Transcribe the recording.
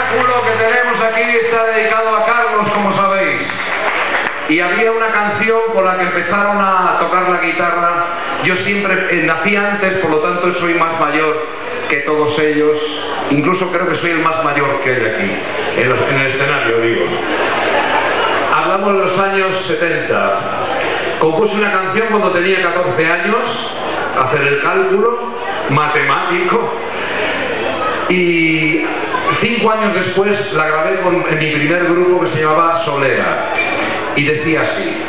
cálculo que tenemos aquí está dedicado a Carlos, como sabéis. Y había una canción con la que empezaron a tocar la guitarra. Yo siempre nací antes, por lo tanto soy más mayor que todos ellos. Incluso creo que soy el más mayor que hay aquí, en el escenario, digo. Hablamos de los años 70. Compuse una canción cuando tenía 14 años, hacer el cálculo matemático, y 5 años después la grabé en mi primer grupo que se llamaba Solea, y decía así.